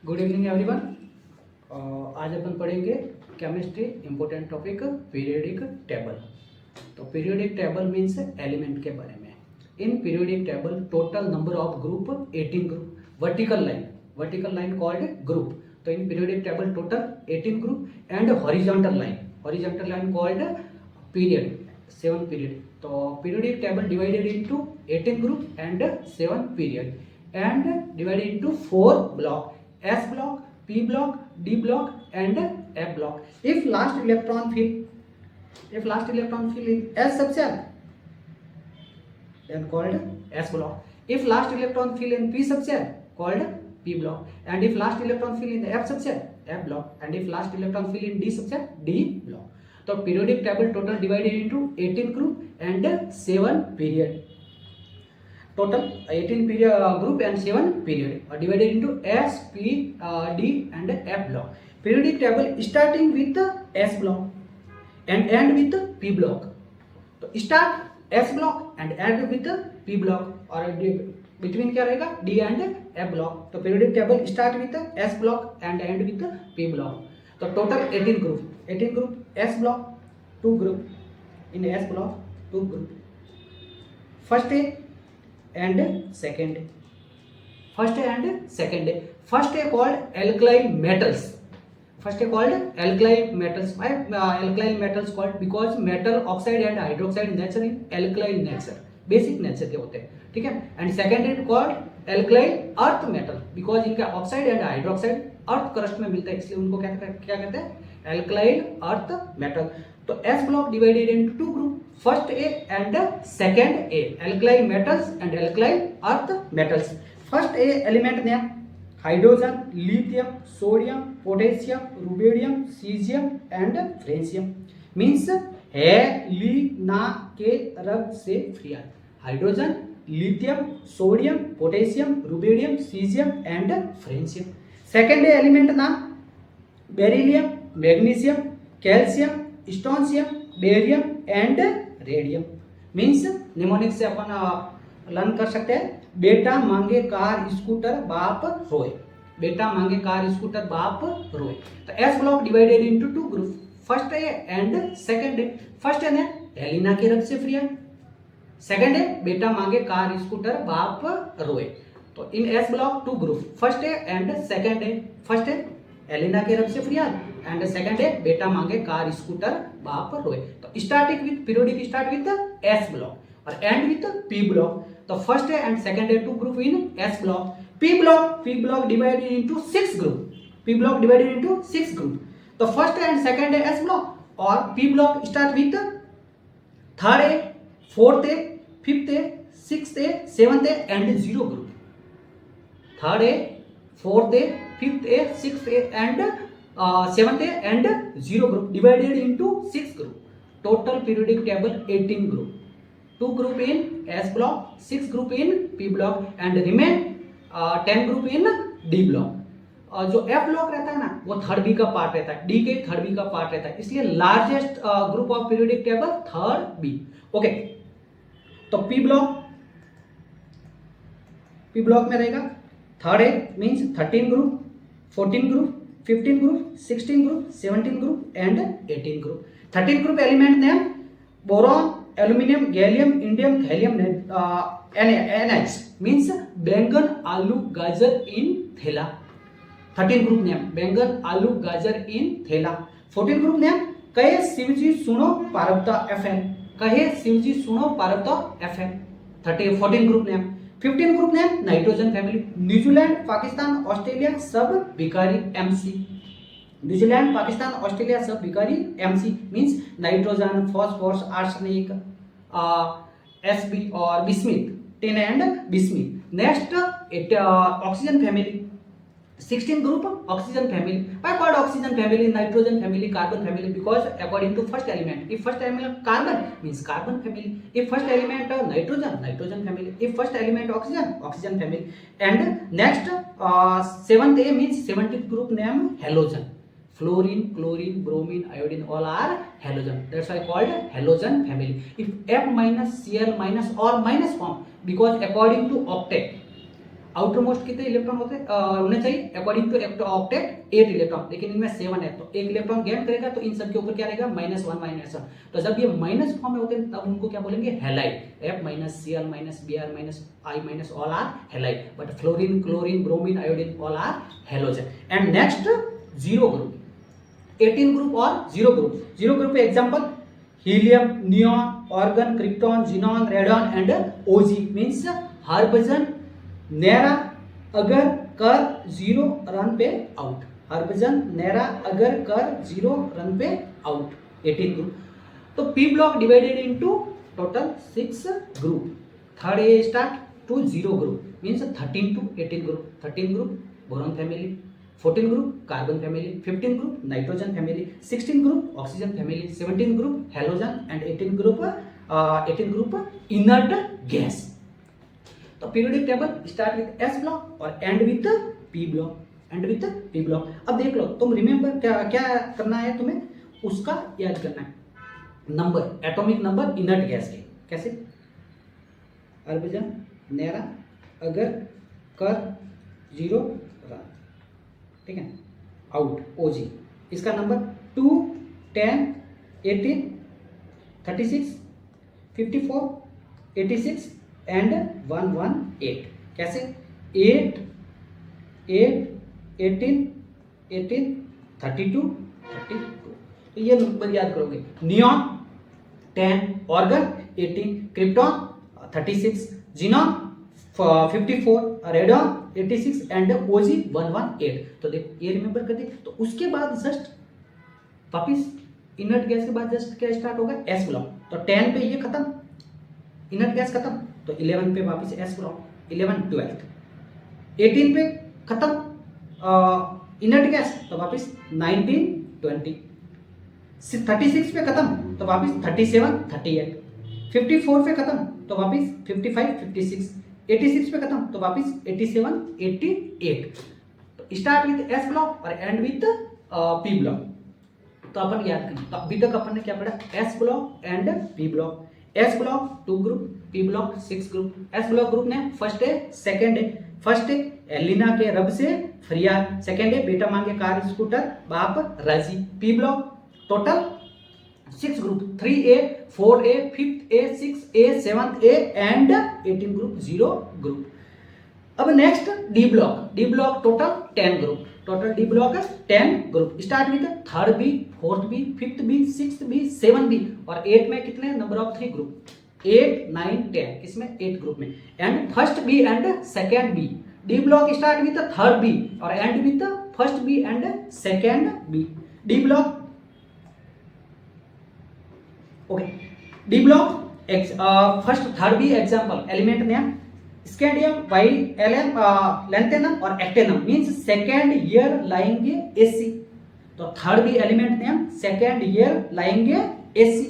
Good evening everyone. आज अपन पढ़ेंगे chemistry important topic periodic table. तो पीरियोडिक टेबल मीन्स एलिमेंट के बारे में। In periodic table total number of group 18 group, vertical line called group. तो in periodic table total 18 group and horizontal line called period, 7 period. तो periodic table divided into 18 group and 7 period and divided into 4 block: S block, P block, D block and F block. If last electron fill in S subshell, then called S block. If last electron fill in P subshell, called P block. And if last electron fill in F subshell, F block. And if last electron fill in D subshell, D block. So periodic table total divided into 18 group and 7 period. Total 18 period group and 7 period are divided into S, P, D and F block. Periodic table starting with the S block and end with the P block. तो start S block and end with the P block और between क्या रहेगा D and F block. तो periodic table start with the S block and end with the P block. तो total 18 group, S block 2 group, in S block 2 group. First and second. First called alkyl metals. Why alkyl metals called? Because metal oxide and hydroxide nature in alkyl nature, basic nature के होते हैं, ठीक है। And second is called alkyl earth metal, because इनका oxide and hydroxide earth crust में मिलता है, इसलिए उनको क्या कहते हैं? alkyl earth metal. तो S block divided into 2 group, first A and second A, alkyl metals and alkyl earth metals. First A element name: hydrogen, lithium, sodium, potassium, rubidium, cesium and francium. Means हेलिना के रग से फ्रियान. Hydrogen, lithium, sodium, potassium, rubidium, caesium and francium. Second A element नाम: beryllium, magnesium, calcium, strontium, barium and radium. Means mnemonic से अपन learn कर सकते हैं: बेटा मांगे कार स्कूटर बाप रोए. तो S block divided into 2 group, first A and second A. First A ने हेलिना के रग से फ्रियान, सेकंड ए बेटा मांगे कार स्कूटर बाप रोए. तो in S block 2 group, first A and second A. First A एलिना के रग से फ्रियान एंड सेकंड है बेटा मांगे कार स्कूटर बाप रोए. तो starting with periodic start with S block और एंड विद पी ब्लॉक. तो फर्स्ट है एंड सेकंड है 2 group in S block. P block divided into 6 group. तो फर्स्ट है एंड सेकंड है एस ब्लॉक और P block start with third A, fourth A, fifth A, sixth A, seventh A and 0 group. Third A, fourth A, fifth A, sixth A and 7th and 0 group divided into 6 group. Total periodic table 18 group. 2 group in S block, 6 group in P block and remain 10 group in D block. जो F block रहता है ना वो third B का part रहता है, D के third B का पार्ट रहता है, इसलिए largest group of periodic table third B. Okay, तो P block में रहेगा third A means 13 group, 14 group, 15 group, 16 group, 17 group and 18 group. 13 group element name: boron, aluminium, gallium, indium, thallium, NH. Means बैंगन, आलू, गाजर in थैला. 13 group name: बैंगन, आलू, गाजर in थैला. 14 group name: कहे शिवजी सुनो पारब्ता FN. 14 group name. 15 group name: nitrogen family. New Zealand, Pakistan, Australia सब बिकारी MC. Means nitrogen, phosphorus, arsenic, SB और bismuth, tin and bismuth. Next oxygen family. 16 group oxygen family. Why called oxygen family, nitrogen family, carbon family? Because according to first element, if first element carbon means carbon family, if first element nitrogen family, if first element oxygen family. And next 7th A means 17th group name halogen. Fluorine, chlorine, bromine, iodine all are halogen. That's why called halogen family. If F minus, Cl minus or minus form, because according to octet outer most कितने electron होने चाहिए according to octet 8 electron, लेकिन इनमें 7 है तो एक electron gain करेगा तो इन सब के ऊपर क्या रहेगा -1 -1। तो जब ये माइनस फॉर्म में होते हैं तब उनको क्या बोलेंगे halide, F Cl Br I all are halide, but fluorine chlorine bromine iodine all are halogen. And next zero group, 18 group और zero group example helium, neon, argon, krypton, xenon, radon and OG means hydrogen, नेरा, अगर, कर, zero, run पे out. Hydrogen, नेरा, अगर, कर, zero, run पे out, 18 group. तो P block divided into total 6 group. Third A start to zero group means 13 to 18 group. 13 group boron family, 14 group carbon family, 15 group nitrogen family, 16 group oxygen family, 17 group halogen and 18 group inert gas. तो periodic table start with S block और end with P block. अब देख लो, तुम remember क्या करना है, तुम्हें उसका याद करना है, number, atomic number inert gas के। कैसे? हाइड्रोजन, नेरा, अगर, कर, जीरो, रन, ठीक है, आउट, ओजी। इसका नंबर 2, 10, 18, 36, 54, 86 एंड 118। कैसे? 8, 18, 32, 32। तो ये नंबर याद करोगे। Neon 10, argon 18, krypton 36, xenon 54, radon 86 and OG 118। तो देख ये रिमेंबर कर दे। तो उसके बाद जस्ट वापिस इनर्ट गैस के बाद जस्ट क्या स्टार्ट होगा? S block. तो 10 पे ये खत्म, इनर्ट गैस खत्म, तो 11 पे वापस एस ब्लॉक, 11, 12, 18 पे खत्म इनर्ट गैस, तो वापस 19, 20, 36 पे खत्म तो वापस 37, 38, 54 पे खत्म तो वापस 55, 56, 86 पे खत्म तो वापस 87, 88। तो स्टार्ट विद एस ब्लॉक और एंड विद पी ब्लॉक। तो अपन याद करें, तो अभी तक अपन ने क्या पढ़ा? S block and P block. S block 2 group, P block 6 group. S block group ने फर्स्ट है, सेकंड है। फर्स्ट है एलिना के रब से फरियाद, सेकंड है बेटा मांगे कार स्कूटर बाप राजी। P block total 6 group, 3A, 4A, 5A, 6A, 7A and 18 group, 0 group. अब next D block. D block total 10 group, total D block 10 group. Start with 3rd B, 4th B, 5th B, 6th B, 7th B और 8 में कितने? Number of 3 group, 8, 9, 10, इसमें 8 group में। And first B and second B. D block start with 3rd B और end with first B and second B. D block okay. D block first 3rd B example element name scandium, YLM, lanthanum और actinium means second year लाएंगे AC. तो 3rd B element name second year लाएंगे AC.